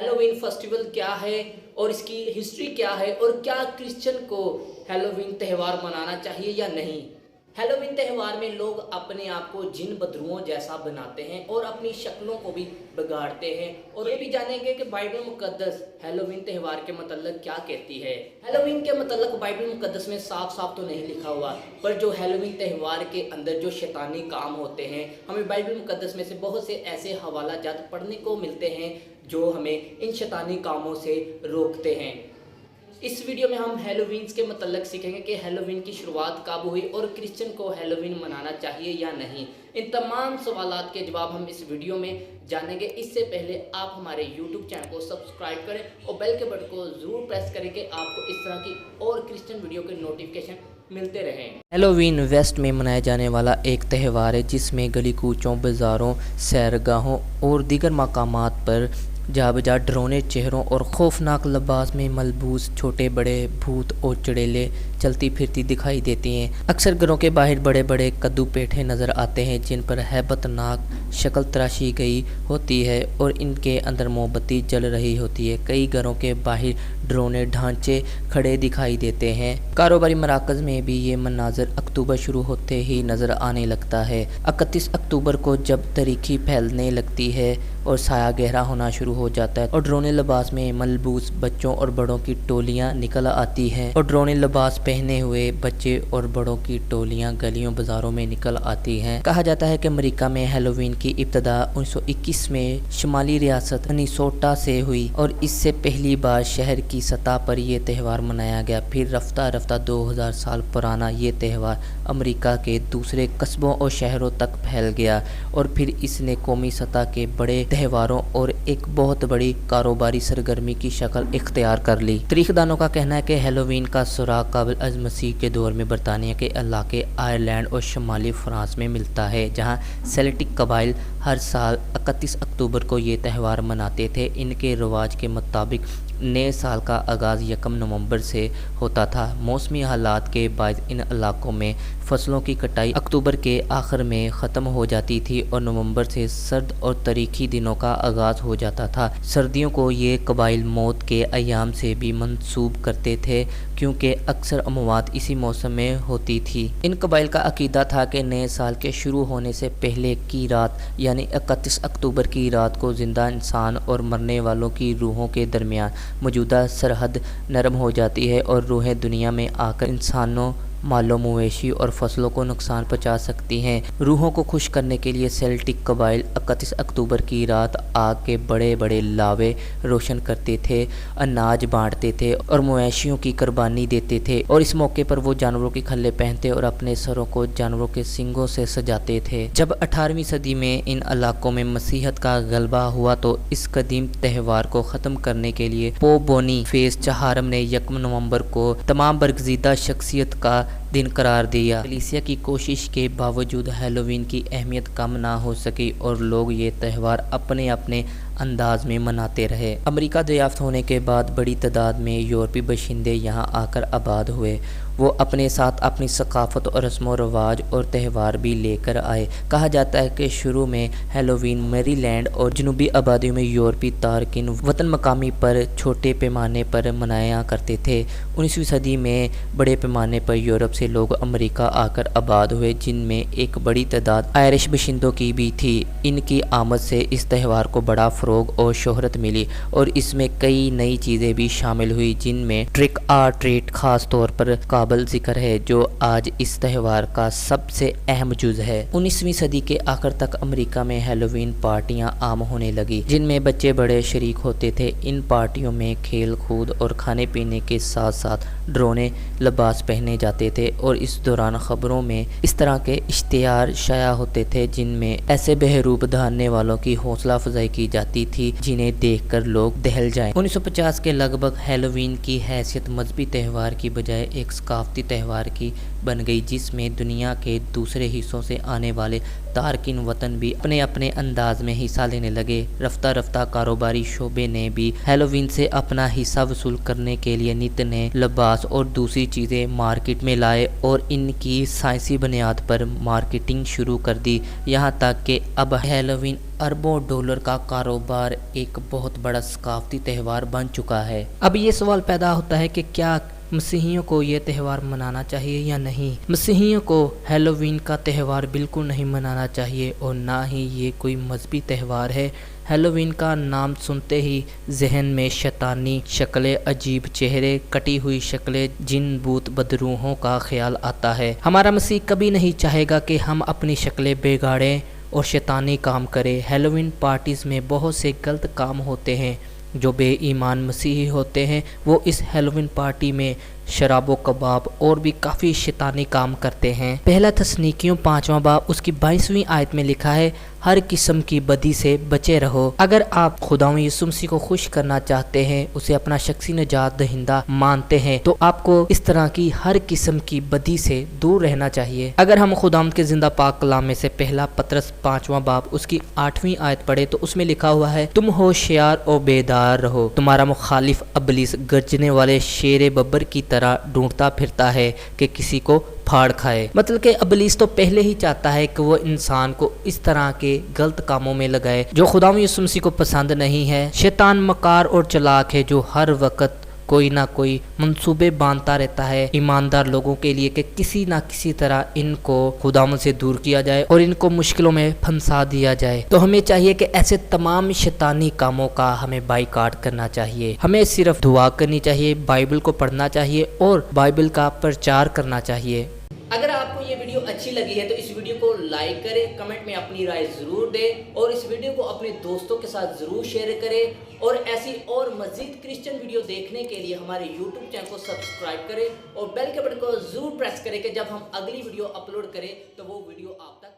Halloween festival क्या है और इसकी हिस्ट्री क्या है और क्या क्रिश्चियन को हेलोवीन त्यौहार मनाना चाहिए या नहीं। हेलोवीन त्यौहार में लोग अपने आप को जिन बदरुओं जैसा बनाते हैं और अपनी शक्लों को भी बिगाड़ते हैं और ये भी जानेंगे कि बाइबल मुकद्दस हेलोवीन त्यौहार के मतलब क्या कहती है। हेलोवीन के मतलब बाइबल मुकद्दस में साफ साफ तो नहीं लिखा हुआ, पर जो हेलोवीन त्यौहार के अंदर जो शैतानी काम होते हैं हमें बाइबल मुकद्दस में से बहुत से ऐसे हवाला जात पढ़ने को मिलते हैं जो हमें इन शैतानी कामों से रोकते हैं। इस वीडियो में हम हेलोवीन के मतलब सीखेंगे कि हेलोवीन की शुरुआत कब हुई और क्रिश्चियन को हेलोवीन मनाना चाहिए या नहीं। इन तमाम सवालात के जवाब हम इस वीडियो में जानेंगे। इससे पहले आप हमारे YouTube चैनल को सब्सक्राइब करें और बेल के बटन को ज़रूर प्रेस करें कि आपको इस तरह की और क्रिश्चियन वीडियो के नोटिफिकेशन मिलते रहें। हेलोवीन वेस्ट में मनाया जाने वाला एक त्यौहार है जिसमें गली कूचों, बाज़ारों, सैरगाहों और दीगर मकामात पर जा बजा डरावने चेहरों और खौफनाक लिबास में मलबूस छोटे बड़े भूत और चुड़ैलें चलती फिरती दिखाई देती हैं। अक्सर घरों के बाहर बड़े बड़े कद्दू पेठे नज़र आते हैं जिन पर हैबतनाक शक्ल तराशी गई होती है और इनके अंदर मोमबत्ती जल रही होती है। कई घरों के बाहर डरावने ढांचे खड़े दिखाई देते हैं। कारोबारी मराकज़ में भी ये मनाजर अक्टूबर शुरू होते ही नज़र आने लगता है। 31 अक्टूबर को जब तारीखी फैलने लगती है और साया गहरा होना शुरू हो जाता है और ड्रोने लिबास में मलबूस बच्चों और बड़ों की टोलियां निकल आती हैं और ड्रोने लिबास पहने हुए बच्चे और बड़ों की टोलियां गलियों बाजारों में निकल आती हैं। कहा जाता है कि अमेरिका में हेलोवीन की इब्तदा 1921 में शुमाली रियासत मिनेसोटा से हुई और इससे पहली बार शहर की सतह पर यह त्यौहार मनाया गया। फिर रफ्ता रफ्ता 2000 साल पुराना ये त्यौहार अमेरिका के दूसरे कस्बों और शहरों तक फैल गया और फिर इसने कौमी सतह के बड़े त्योहारों और एक बहुत बड़ी कारोबारी सरगर्मी की शक्ल इख्तियार कर ली। तारीखदानों का कहना है कि हेलोवीन का सुराग काबिल अज़ मसीह के दौर में बरतानिया के इलाके आयरलैंड और शुमाली फ्रांस में मिलता है, जहां सेल्टिक कबाइल हर साल 31 अक्टूबर को ये त्यौहार मनाते थे। इनके रिवाज के मुताबिक नए साल का आगाज़ 1 नवंबर से होता था। मौसमी हालात के बाद इन इलाकों में फसलों की कटाई अक्टूबर के आखिर में ख़त्म हो जाती थी और नवंबर से सर्द और तारीखी दिनों का आगाज़ हो जाता था। सर्दियों को ये कबाइल मौत के अयाम से भी मंसूब करते थे क्योंकि अक्सर अमवात इसी मौसम में होती थी। इन कबाइल का अकीदा था कि नए साल के शुरू होने से पहले की रात यानी 31 अक्टूबर की रात को ज़िंदा इंसान और मरने वालों की रूहों के दरमियान मौजूदा सरहद नरम हो जाती है और रूहें दुनिया में आकर इंसानों, मालों, मवेशी और फसलों को नुकसान पहुंचा सकती हैं। रूहों को खुश करने के लिए सेल्टिक कबाइल 31 अक्टूबर की रात आग के बड़े बड़े लावे रोशन करते थे, अनाज बांटते थे और मवेशियों की कुर्बानी देते थे और इस मौके पर वो जानवरों की खल्ले पहनते और अपने सरों को जानवरों के सींगों से सजाते थे। जब 18वीं सदी में इन इलाकों में मसीहत का गलबा हुआ तो इस कदीम त्यौहार को ख़त्म करने के लिए पोप बोनीफेस चहारम ने 1 नवंबर को तमाम बरगज़ीदा शख्सियत का दिन करार दिया। कलीसिया की कोशिश के बावजूद हेलोवीन की अहमियत कम ना हो सकी और लोग ये त्यौहार अपने अपने अंदाज में मनाते रहे। अमेरिका दरियाफ्त होने के बाद बड़ी तादाद में यूरोपी बाशिंदे यहाँ आकर आबाद हुए। वो अपने साथ अपनी सकाफ़त और रस्म व रवाज और त्यौहार भी लेकर आए। कहा जाता है कि शुरू में हेलोवीन मैरीलैंड और जनूबी आबादियों में यूरोपी तारकिन वतन मकामी पर छोटे पैमाने पर मनाया करते थे। 19वीं सदी में बड़े पैमाने पर यूरोप से लोग अमेरिका आकर आबाद हुए, जिनमें एक बड़ी तादाद आयरिश बाशिंदों की भी थी। इनकी आमद से इस त्यौहार को बड़ा फ़रोग और शोहरत मिली और इसमें कई नई चीज़ें भी शामिल हुई, जिनमें ट्रिक आर ट्रीट ख़ास तौर पर काबिल ज़िक्र है, जो आज इस त्यौहार का सबसे अहम जुज़ है। 19वीं सदी के आखिर तक अमेरिका में हेलोवीन पार्टियां आम होने लगी, जिनमें बच्चे बड़े शरीक होते थे। इन पार्टियों में खेल कूद और खाने पीने के साथ साथ डरावने लिबास पहने जाते थे और इस दौरान ख़बरों में इस तरह के इश्तिहार शाया होते थे जिनमें ऐसे बहरूप धारने वालों की हौसला अफजाई की जाती थी जिन्हें देखकर लोग दहल जाएं। 1950 के लगभग हेलोवीन की हैसियत मजहबी त्यौहार की बजाय एक सकाफती त्यौहार की बन गई, जिसमें दुनिया के दूसरे हिस्सों से आने वाले तारकिन वतन भी अपने अपने अंदाज में हिस्सा लेने लगे। रफ्ता रफ्ता कारोबारी शोबे ने भी हैलोवीन से अपना हिस्सा वसूल करने के लिए नित नए लिबास और दूसरी चीज़ें मार्केट में लाए और इनकी साइंसी बुनियाद पर मार्केटिंग शुरू कर दी। यहाँ तक कि अब हैलोवीन अरबों डॉलर का कारोबार एक बहुत बड़ा सकाफती त्यौहार बन चुका है। अब ये सवाल पैदा होता है कि क्या मसीहियों को ये त्यौहार मनाना चाहिए या नहीं। मसीहियों को हैलोवीन का त्यौहार बिल्कुल नहीं मनाना चाहिए और ना ही ये कोई मजहबी त्यौहार है। हैलोवीन का नाम सुनते ही जहन में शैतानी शक्लें, अजीब चेहरे, कटी हुई शक्लें, जिन भूत बदरूहों का ख्याल आता है। हमारा मसीह कभी नहीं चाहेगा कि हम अपनी शक्लें बिगाड़ें और शैतानी काम करें। हैलोवीन पार्टीज़ में बहुत से गलत काम होते हैं। जो बेईमान मसीही होते हैं वो इस हैलोवीन पार्टी में शराब व कबाब और भी काफ़ी शैतानी काम करते हैं। पहला तस्नीकियों 5वां बाब उसकी 22वीं आयत में लिखा है, हर किस्म की बदी से बचे रहो। अगर आप खुदावंद यीशु मसीह को खुश करना चाहते हैं, उसे अपना शख्सी निजात दहिंदा मानते हैं, तो आपको इस तरह की हर किस्म की बदी से दूर रहना चाहिए। अगर हम खुदावंद के जिंदा पाक कलाम में से पहला पतरस 5वां बाब उसकी 8वीं आयत पढ़े तो उसमें लिखा हुआ है, तुम होशियार और बेदार रहो, तुम्हारा मुखालिफ इब्लीस गरजने वाले शेर बब्बर की तरह ढूंढता फिरता है कि किसी को फाड़ खाए। मतलब कि इब्लीस तो पहले ही चाहता है कि वो इंसान को इस तरह के गलत कामों में लगाए जो खुदावंद यीशु मसीह को पसंद नहीं है। शैतान मकार और चालाक है जो हर वक्त कोई ना कोई मंसूबे बांधता रहता है ईमानदार लोगों के लिए कि किसी ना किसी तरह इनको खुदावंद से दूर किया जाए और इनको मुश्किलों में फंसा दिया जाए। तो हमें चाहिए कि ऐसे तमाम शैतानी कामों का हमें बाइकाट करना चाहिए। हमें सिर्फ दुआ करनी चाहिए, बाइबल को पढ़ना चाहिए और बाइबल का प्रचार करना चाहिए। अगर आपको ये वीडियो अच्छी लगी है तो इस वीडियो को लाइक करें, कमेंट में अपनी राय ज़रूर दें और इस वीडियो को अपने दोस्तों के साथ ज़रूर शेयर करें। और ऐसी और मज़ीद क्रिश्चियन वीडियो देखने के लिए हमारे YouTube चैनल को सब्सक्राइब करें और बेल के बटन को ज़रूर प्रेस करें कि जब हम अगली वीडियो अपलोड करें तो वो वीडियो आप तक